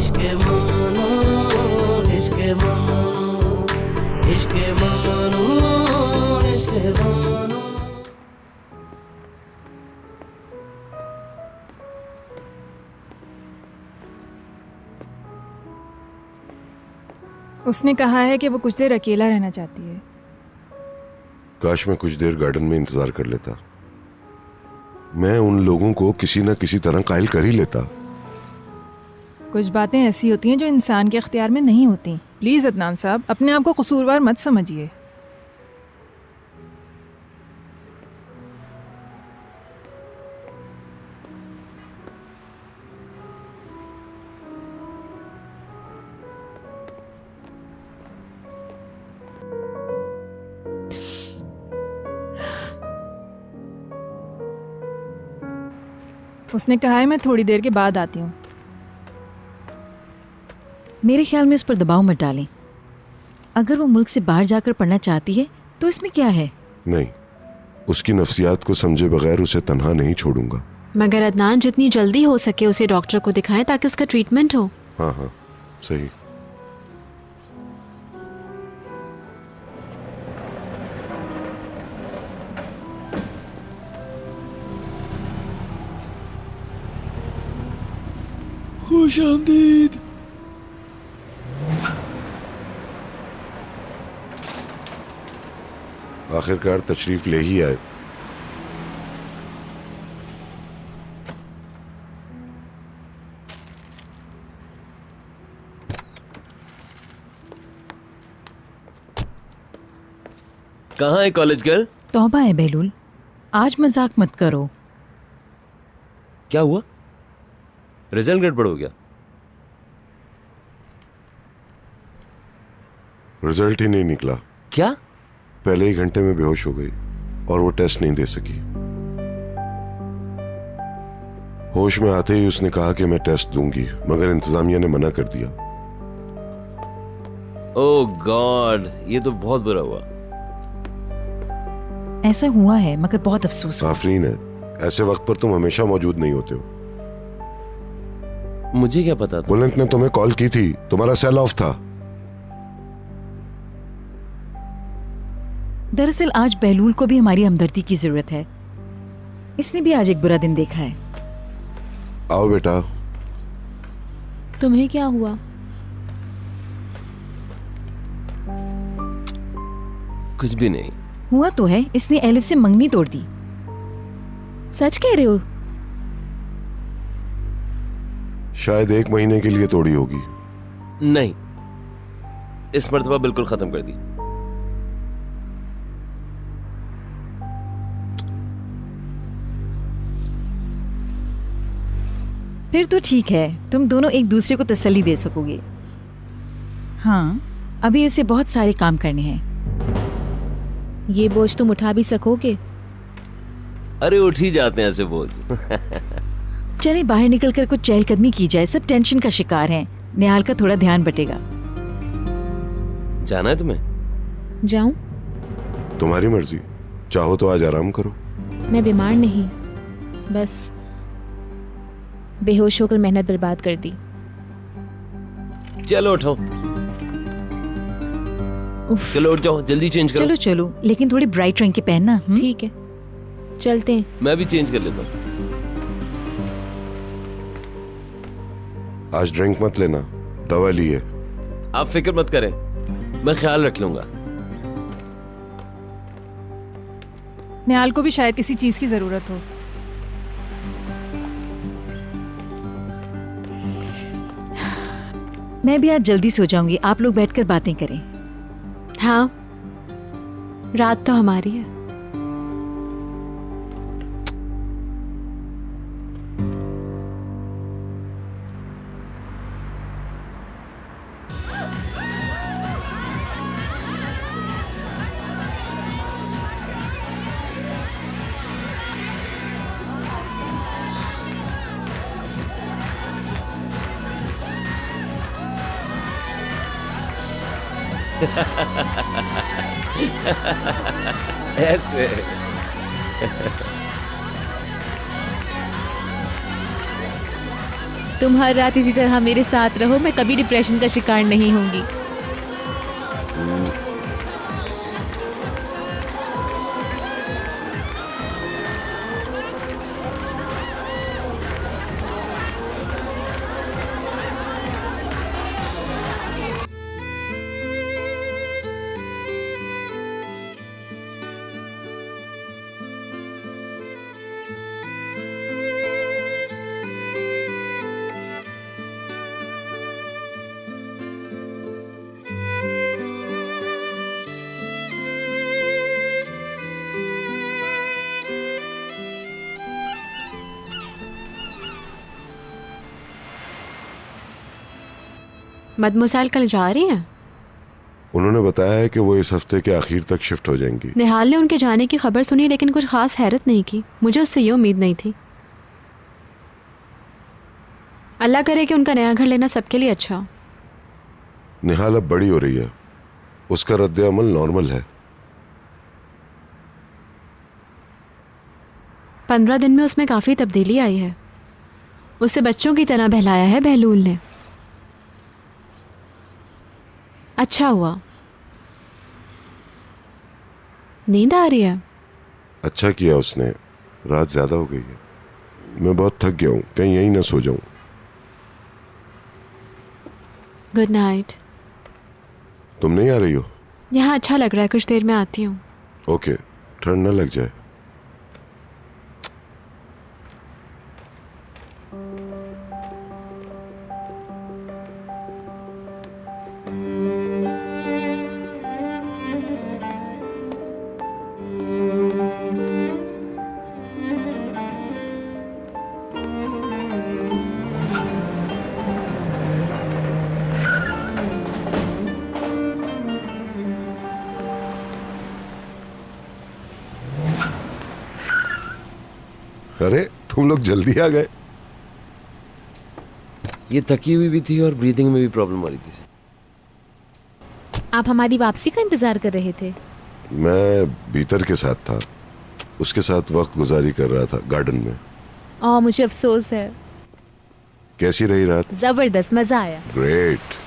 इश्क ममनू, इश्क ममनू, इश्क ममनू, इश्क ममनू। उसने कहा है कि वो कुछ देर अकेला रहना चाहती है। काश मैं कुछ देर गार्डन में इंतजार कर लेता। मैं उन लोगों को किसी न किसी तरह कायल कर ही लेता। कुछ बातें ऐसी होती हैं जो इंसान के अख्तियार में नहीं होती। प्लीज अदनान साहब, अपने आप को कसूरवार मत समझिए। उसने कहा है मैं थोड़ी देर के बाद आती हूँ। मेरे ख्याल में उस पर दबाव मत डालें। अगर वो मुल्क से बाहर जाकर पढ़ना चाहती है तो इसमें क्या है? नहीं, उसकी नफ्सियात को समझे बगैर उसे तन्हा नहीं छोड़ूंगा। मगर अदनान, जितनी जल्दी हो सके उसे डॉक्टर को दिखाएं ताकि उसका ट्रीटमेंट हो। हाँ हाँ, सही। खुश आमदीद। आखिरकार तशरीफ ले ही आए। कहाँ है कॉलेज गर्ल? तौबा है बेलूल, आज मजाक मत करो। क्या हुआ? रिजल्ट गड़बड़ हो गया? रिजल्ट ही नहीं निकला। क्या? पहले ही घंटे में बेहोश हो गई और वो टेस्ट नहीं दे सकी। होश में आते ही उसने कहा कि मैं टेस्ट दूंगी, मगर इंतजामिया ने मना कर दिया। ओह गॉड, ये तो बहुत बुरा हुआ। ऐसा हुआ है मगर बहुत अफसोस हुआ। आफरीन है, ऐसे वक्त पर तुम हमेशा मौजूद नहीं होते हो। मुझे क्या पता था? बुलंद ने तुम्हें कॉल की थी, तुम्हारा सेल ऑफ था। दरअसल आज बहलूल को भी हमारी हमदर्दी की जरूरत है। इसने भी आज एक बुरा दिन देखा है। आओ बेटा। तुम्हें क्या हुआ? कुछ भी नहीं। हुआ तो है, इसने एलिफ से मंगनी तोड़ दी। सच कह रहे हो? शायद 1 महीने के लिए तोड़ी होगी। नहीं, इस मर्तबा बिल्कुल खत्म कर दी। फिर तो ठीक है, तुम दोनों एक दूसरे को तसल्ली दे सकोगे। हाँ, अभी इसे बहुत सारे काम करने हैं। ये बोझ तुम उठा भी सकोगे? अरे उठ ही जाते हैं ऐसे बोझ। चले बाहर निकलकर कुछ चहलकदमी की जाए, सब टेंशन का शिकार हैं। निहाल का थोड़ा ध्यान बटेगा। जाना है तुम्हें? जाऊं? तुम्हारी मर्जी, चाहो तो आज आराम करो। मैं बीमार नहीं, बस बेहोश होकर मेहनत बर्बाद कर दी। चलो उठो। चलो उठ जाओ, जल्दी चेंज करो। चलो चलो, लेकिन थोड़ी ब्राइट रंग के पहनना। ठीक है, चलते हैं। मैं भी चेंज कर लेता हूँ। आज ड्रिंक मत लेना, दवा ली है। आप फिक्र मत करें, मैं ख्याल रख लूंगा। निहाल को भी शायद किसी चीज की जरूरत हो। मैं भी आज जल्दी सो जाऊंगी, आप लोग बैठकर बातें करें। हाँ, रात तो हमारी है। ऐसे तुम हर रात इसी तरह मेरे साथ रहो, मैं कभी डिप्रेशन का शिकार नहीं होंगी। मदमुसाइल कल जा रही हैं? उन्होंने बताया है कि वो इस हफ्ते के आखिर तक शिफ्ट हो जाएंगी। निहाल ने उनके जाने की खबर सुनी लेकिन कुछ खास हैरत नहीं की। मुझे उससे ये उम्मीद नहीं थी। अल्लाह करे कि उनका नया घर लेना सबके लिए अच्छा हो। निहाल अब बड़ी हो रही है, उसका रद्द अमल नॉर्मल है। 15 दिन में उसमें काफ़ी तब्दीली आई है। उसे बच्चों की तरह बहलाया है बहलूल ने। अच्छा हुआ। नींद आ रही है? अच्छा किया उसने, रात ज्यादा हो गई है। मैं बहुत थक गया हूँ, कहीं यहीं ना सो जाऊं। Good night. तुम नहीं आ रही हो? यहाँ अच्छा लग रहा है, कुछ देर में आती हूँ। ओके, ठंड न लग जाए। अरे तुम लोग जल्दी आ गए। ये थकी हुई भी थी और ब्रीदिंग में भी प्रॉब्लम आ रही थी। आप हमारी वापसी का इंतजार कर रहे थे? मैं भीतर के साथ था, उसके साथ वक्त गुजारी कर रहा था गार्डन में। मुझे अफसोस है। कैसी रही रात? जबरदस्त, मजा आया। ग्रेट।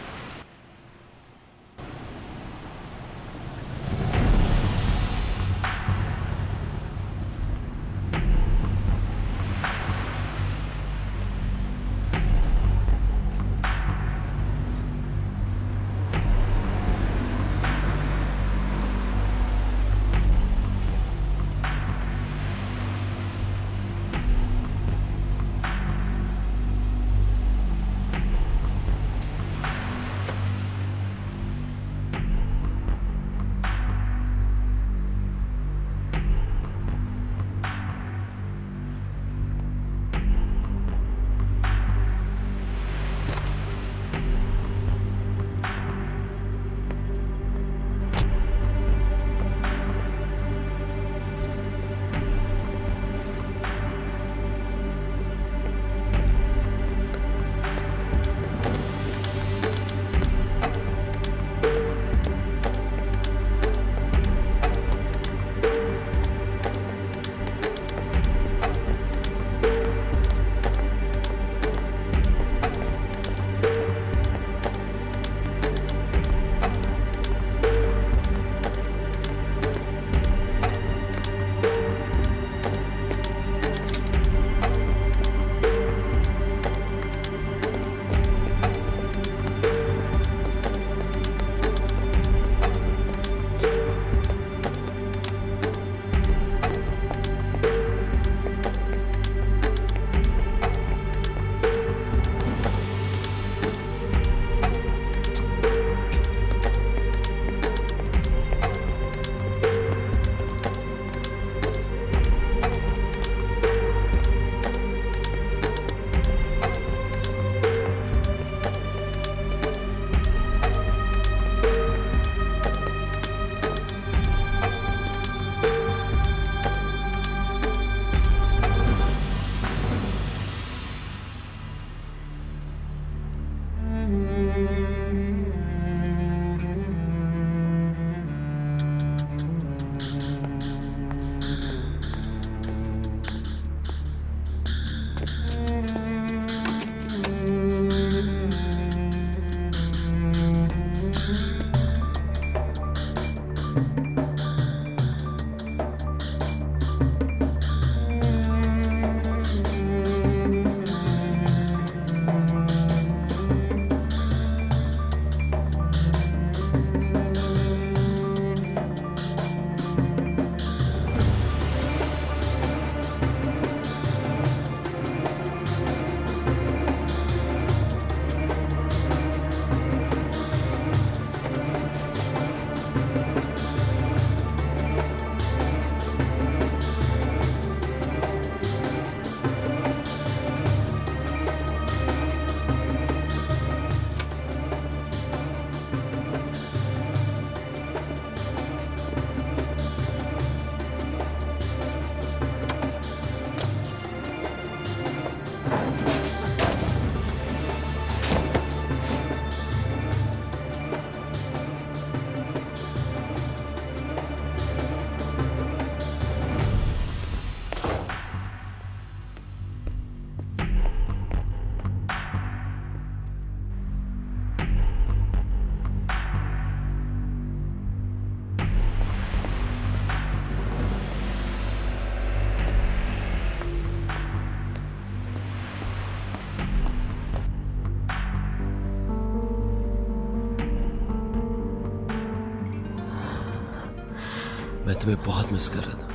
मैं तुम्हें बहुत मिस कर रहा था।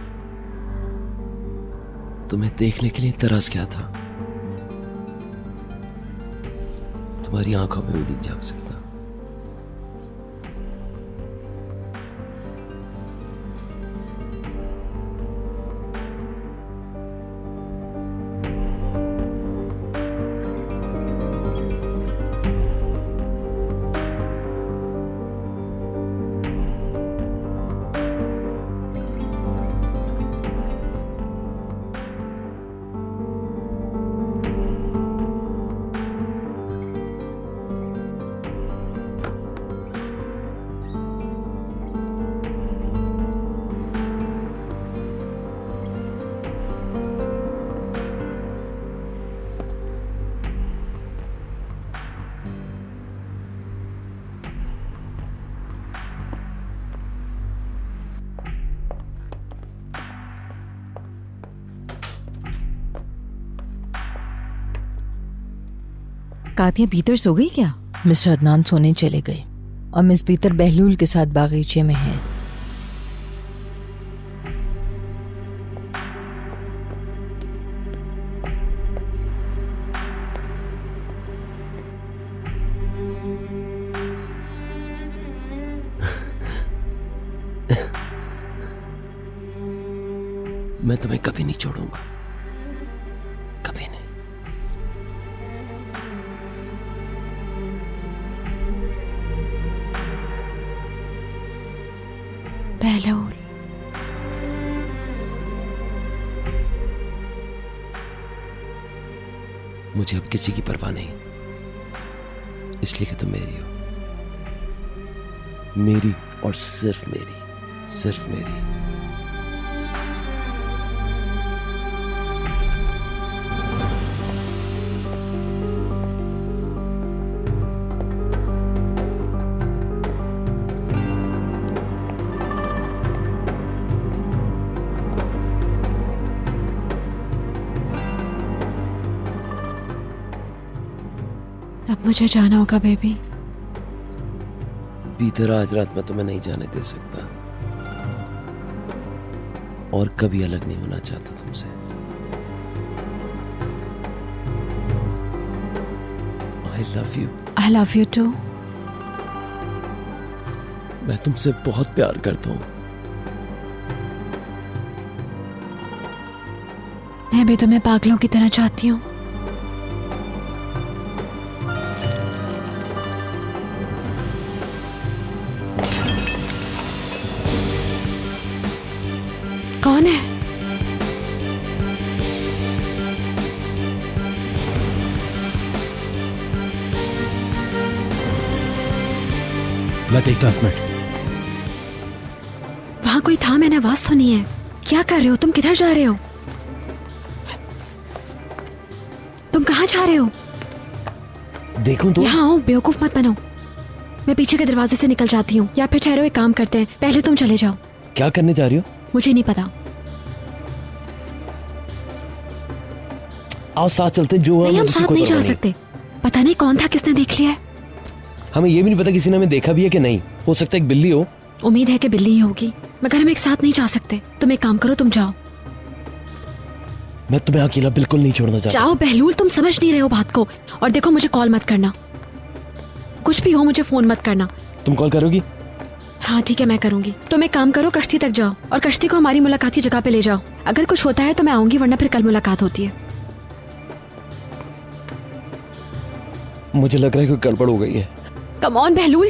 तुम्हें देखने के लिए तरस गया था। तुम्हारी आंखों में भी नहीं झांक सकता। कातिया भीतर सो गई क्या? मिस्टर अदनान सोने चले गए और मिस पीतर बहलूल के साथ बागीचे में हैं। मैं तुम्हें कभी नहीं छोड़ूंगा, कभी नहीं। बहलूल, मुझे अब किसी की परवाह नहीं, इसलिए कि तुम मेरी हो, मेरी और सिर्फ मेरी, सिर्फ मेरी। अब मुझे जाना होगा बेबी। पीतर, आज रात मैं तुम्हें नहीं जाने दे सकता और कभी अलग नहीं होना चाहता तुमसे। I love you। I love you too। मैं तुमसे बहुत प्यार करता हूँ। मैं भी तुम्हें पागलों की तरह चाहती हूँ। कौन है? मैं देखता हूं, एक मिनट। वहां कोई था, मैंने आवाज सुनी है। क्या कर रहे हो तुम? किधर जा रहे हो? तुम कहाँ जा रहे हो? देखूं तो? यहाँ आओ, बेवकूफ मत बनो। मैं पीछे के दरवाजे से निकल जाती हूँ, या फिर ठहरो, एक काम करते हैं, पहले तुम चले जाओ। क्या करने जा रही हो? मुझे नहीं पता। आओ साथ चलते हैं। जो नहीं, हम साथ नहीं जा सकते। पता नहीं कौन था, किसने देख लिया है। हमें ये भी नहीं पता किसी ने हमें देखा भी है कि नहीं। हो सकता है एक बिल्ली हो। उम्मीद है कि बिल्ली ही होगी, मगर हम एक साथ नहीं जा सकते। तुम एक काम करो, तुम जाओ। मैं तुम्हें अकेला बिल्कुल नहीं छोड़ना चाहता। जाओ बहलूल, तुम समझ नहीं रहे हो बात को। और देखो, मुझे कॉल मत करना, कुछ भी हो मुझे फोन मत करना। तुम कॉल करोगी? हाँ ठीक है, मैं करूंगी। तुम एक काम करो, कश्ती तक जाओ और कश्ती को हमारी मुलाकात की जगह पे ले जाओ। अगर कुछ होता है तो मैं आऊंगी, वरना फिर कल मुलाकात होती है। मुझे लग रहा है कोई गड़बड़ हो गई है। Come on Bahlool.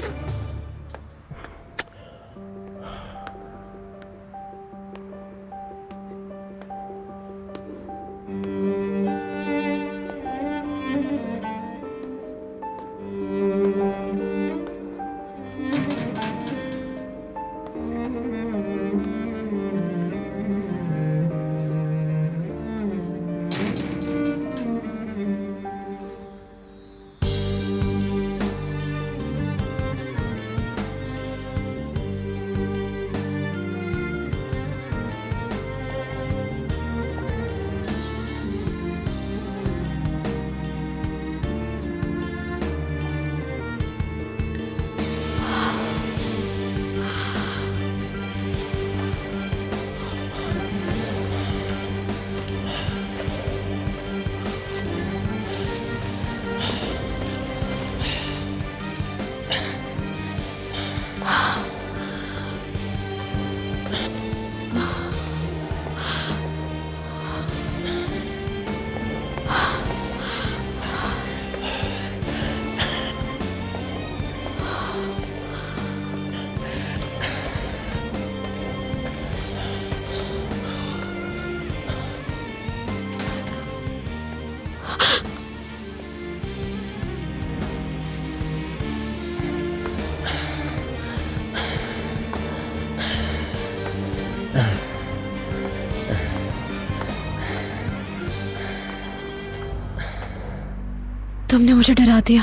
तुमने मुझे डरा दिया।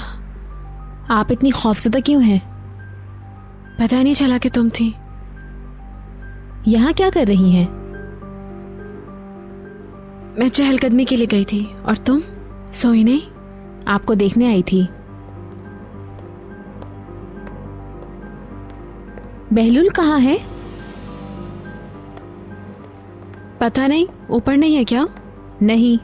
आप इतनी खौफजदा क्यों हैं? पता नहीं चला कि तुम थी। यहाँ क्या कर रही हैं? मैं चहलकदमी के लिए गई थी। और तुम? सोई नहीं? आपको देखने आई थी। बहलूल कहाँ है? पता नहीं, ऊपर नहीं है क्या? नहीं।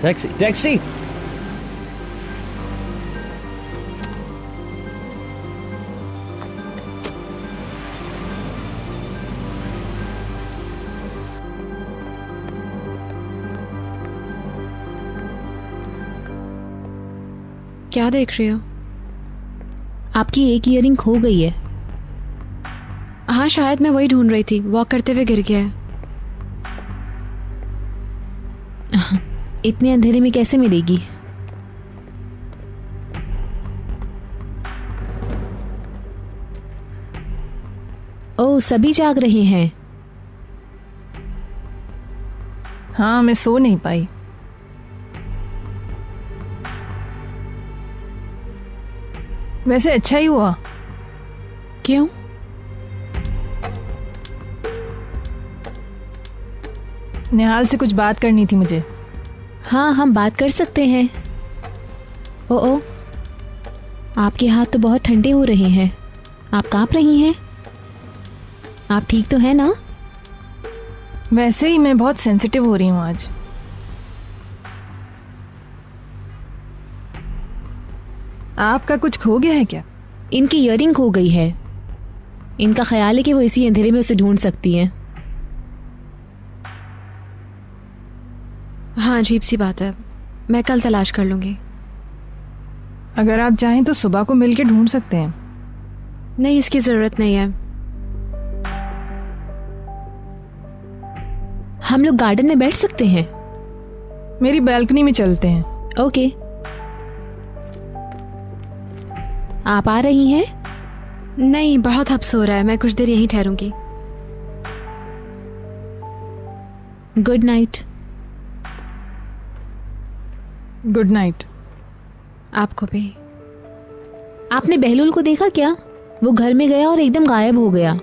Taxi taxi. क्या देख रही हो? आपकी एक ईयरिंग खो गई है। हाँ, शायद मैं वही ढूंढ रही थी। वॉक करते हुए गिर गया है। इतने अंधेरे में कैसे मिलेगी? ओह, सभी जाग रहे हैं। हाँ, मैं सो नहीं पाई। वैसे अच्छा ही हुआ। क्यों? निहाल से कुछ बात करनी थी मुझे। हाँ, हम बात कर सकते हैं। ओ, आपके हाथ तो बहुत ठंडे हो रहे हैं। आप कांप रही हैं। आप ठीक तो हैं ना? वैसे ही मैं बहुत सेंसिटिव हो रही हूँ आज। आपका कुछ खो गया है क्या? इनकी ईयरिंग खो गई है। इनका ख्याल है कि वो इसी अंधेरे में उसे ढूंढ सकती हैं। हाँ, अजीब सी बात है। मैं कल तलाश कर लूंगी। अगर आप चाहें तो सुबह को मिलके ढूंढ सकते हैं। नहीं, इसकी जरूरत नहीं है। हम लोग गार्डन में बैठ सकते हैं। मेरी बालकनी में चलते हैं। ओके। आप आ रही हैं? नहीं, बहुत हब्स हो रहा है। मैं कुछ देर यहीं ठहरूंगी। Good night. Good night. आपको भी। आपने बहलूल को देखा क्या? वो घर में गया और एकदम गायब हो गया।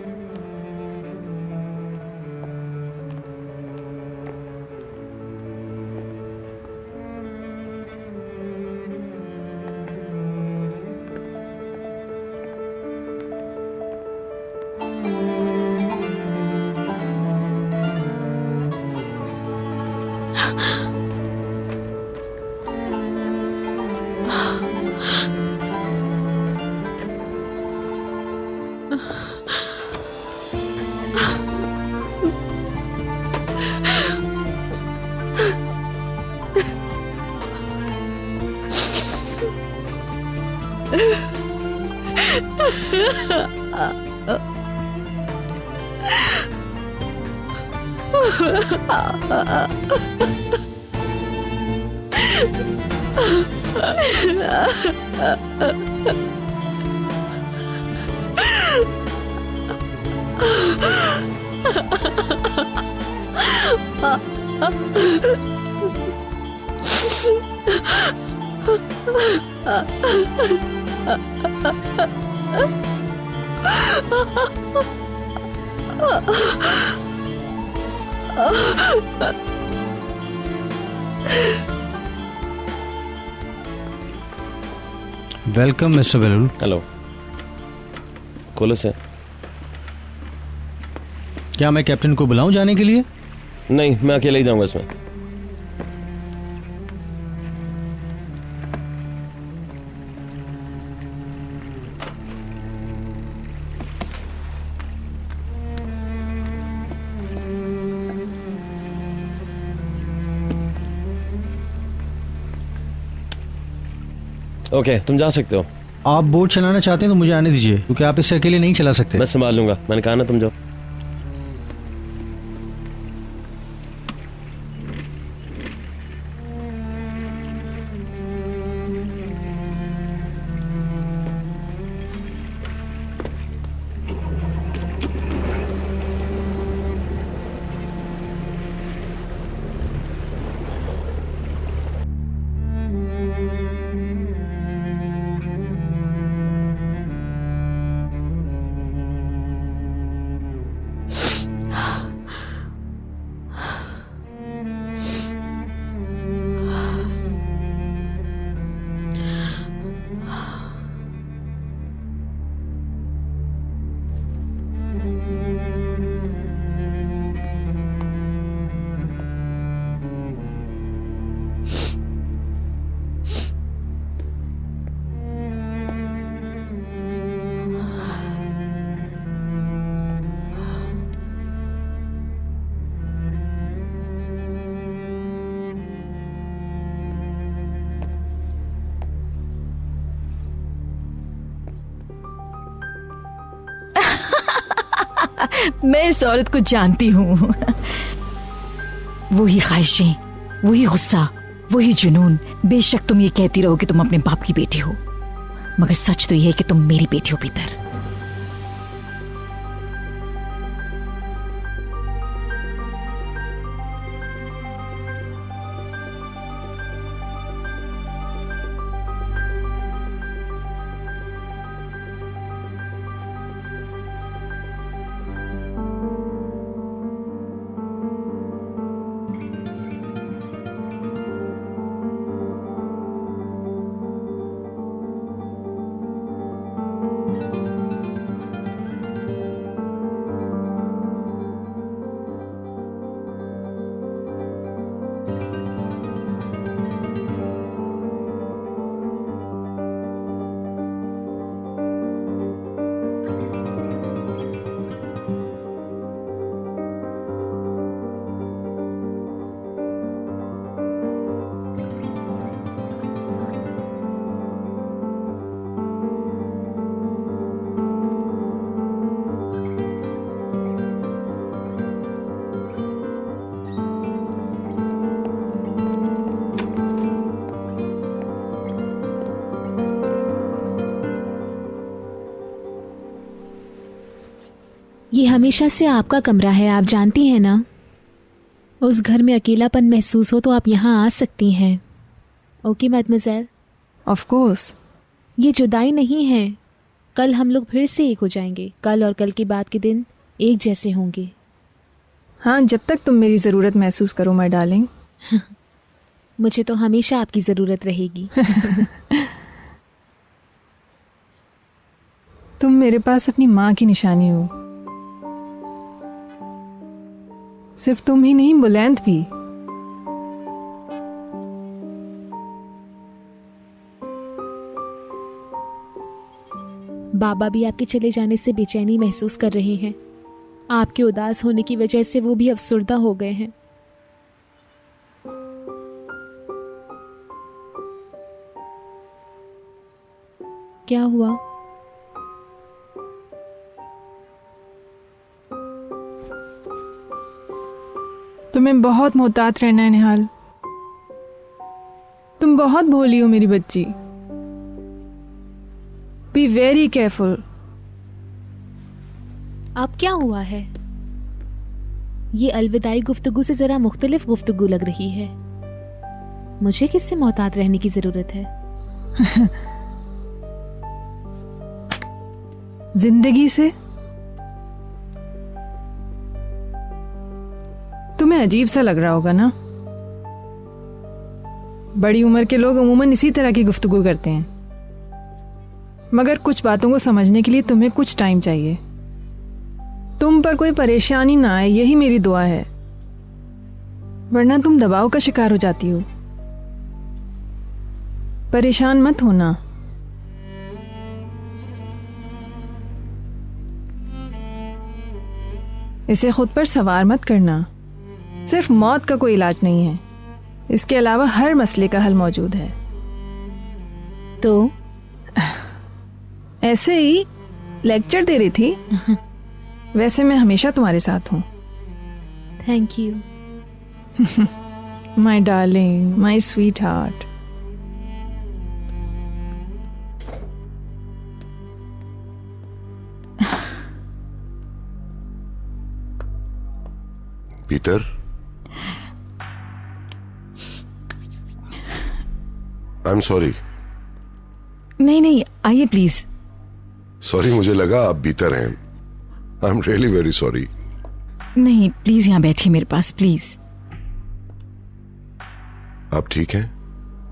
Welcome mister Bahlool. हेलो। खोलो से। क्या मैं कैप्टन को बुलाऊं जाने के लिए? नहीं, मैं अकेले ही जाऊंगा इसमें। ओके, तुम जा सकते हो। आप बोट चलाना चाहते हैं तो मुझे आने दीजिए, क्योंकि आप इसे अकेले नहीं चला सकते। मैं संभाल लूंगा। मैंने कहा ना, तुम जाओ। मैं इस औरत को जानती हूँ। वही ख्वाहिशें, वही गुस्सा, वही जुनून। बेशक तुम ये कहती रहो कि तुम अपने बाप की बेटी हो, मगर सच तो ये है कि तुम मेरी बेटी हो पीतर। ये हमेशा से आपका कमरा है, आप जानती हैं ना। उस घर में अकेलापन महसूस हो तो आप यहाँ आ सकती हैं। Okay mademoiselle? Of course. ये जुदाई नहीं है, कल हम लोग फिर से एक हो जाएंगे। कल और कल के बाद के दिन एक जैसे होंगे। हाँ, जब तक तुम मेरी ज़रूरत महसूस करो माय डार्लिंग। मुझे तो हमेशा आपकी ज़रूरत रहेगी। तुम मेरे पास अपनी माँ की निशानी हो। सिर्फ तुम ही नहीं, बुलंद भी। बाबा भी आपके चले जाने से बेचैनी महसूस कर रहे हैं। आपके उदास होने की वजह से वो भी अफसुर्दा हो गए हैं। क्या हुआ? तुम्हें बहुत मोहतात रहना है निहाल। तुम बहुत भोली हो मेरी बच्ची। Be very careful. अब क्या हुआ है? ये अलविदाई गुफ्तगू से जरा मुख्तलिफ गुफ्तगू लग रही है। मुझे किससे मोहतात रहने की जरूरत है? जिंदगी से। तुम्हें अजीब सा लग रहा होगा ना। बड़ी उम्र के लोग अमूमन इसी तरह की गुफ्तगू करते हैं, मगर कुछ बातों को समझने के लिए तुम्हें कुछ टाइम चाहिए। तुम पर कोई परेशानी ना आए, यही मेरी दुआ है, वरना तुम दबाव का शिकार हो जाती हो। परेशान मत होना। इसे खुद पर सवार मत करना। सिर्फ मौत का कोई इलाज नहीं है, इसके अलावा हर मसले का हल मौजूद है। तो ऐसे ही लेक्चर दे रही थी। वैसे मैं हमेशा तुम्हारे साथ हूँ। Thank you my darling, my sweet heart. Peter, I am sorry. नहीं नहीं, आइए प्लीज। सॉरी, मुझे लगा आप भीतर हैं। I am really very sorry. नहीं, प्लीज यहाँ बैठिए मेरे पास, प्लीज। आप ठीक हैं?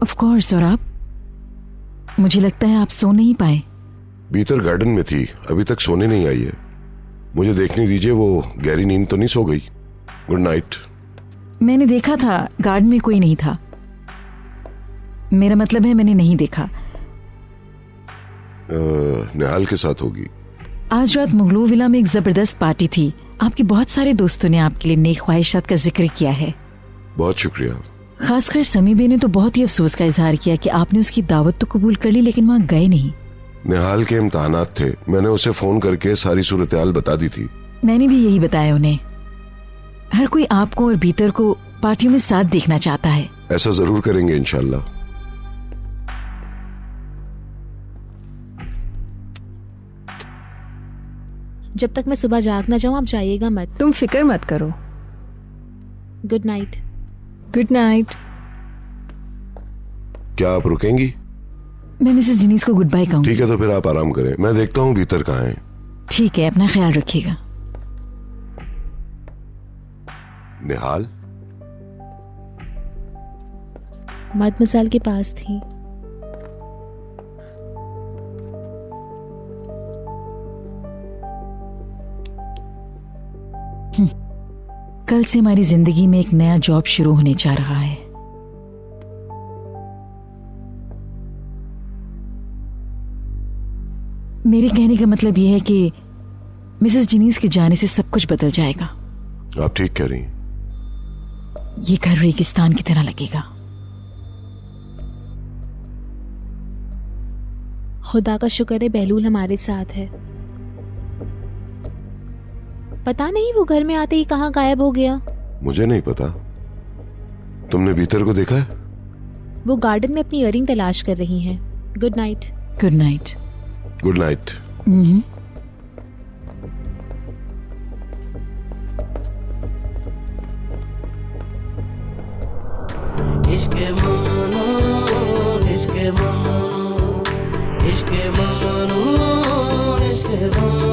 Of course. और आप? मुझे लगता है आप सो नहीं पाए। भीतर गार्डन में थी, अभी तक सोने नहीं आई है। मुझे देखने दीजिए, वो गहरी नींद तो नहीं सो गई। Good night. मैंने देखा था, गार्डन में कोई नहीं था। मेरा मतलब है मैंने नहीं देखा। निहाल के साथ होगी। आज रात मुगलो विला में एक जबरदस्त पार्टी थी। आपके बहुत सारे दोस्तों ने आपके लिए नेक ख्वाहिशात का जिक्र किया है। बहुत शुक्रिया। खासकर समी बे ने तो बहुत ही अफसोस का इजहार किया कि आपने उसकी दावत तो कबूल कर ली लेकिन वहां गए नहीं। निहाल के इम्तहानात थे, मैंने उसे फोन करके सारी सूरत हाल बता दी थी। मैंने भी यही बताया उन्हें। हर कोई आपको और भीतर को पार्टियों में साथ देखना चाहता है। ऐसा जरूर करेंगे इंशाल्लाह। जब तक मैं सुबह जाग ना जाऊं आप जाइएगा मत। तुम फिक्र मत करो। Good night. Good night. क्या आप रुकेंगी? मैं मिसेस जिनीस को गुड बाय कहूंगी। ठीक है, तो फिर आप आराम करें, मैं देखता हूँ भीतर कहाँ है। ठीक है, अपना ख्याल रखिएगा। निहाल मद मसाल के पास थी। कल से हमारी जिंदगी में एक नया जॉब शुरू होने जा रहा है। मेरे कहने का मतलब यह है कि मिसेस जिनीस के जाने से सब कुछ बदल जाएगा। आप ठीक कह रही हैं। ये घर रेगिस्तान की तरह लगेगा। खुदा का शुक्र है बहलूल हमारे साथ है। पता नहीं वो घर में आते ही कहाँ गायब हो गया। मुझे नहीं पता। तुमने भीतर को देखा है? वो गार्डन में अपनी इयरिंग तलाश कर रही हैं। Good night. Good night. Good night. Ishqe Mamnu, Ishqe Mamnu, Ishqe Mamnu, Ishqe ममनू।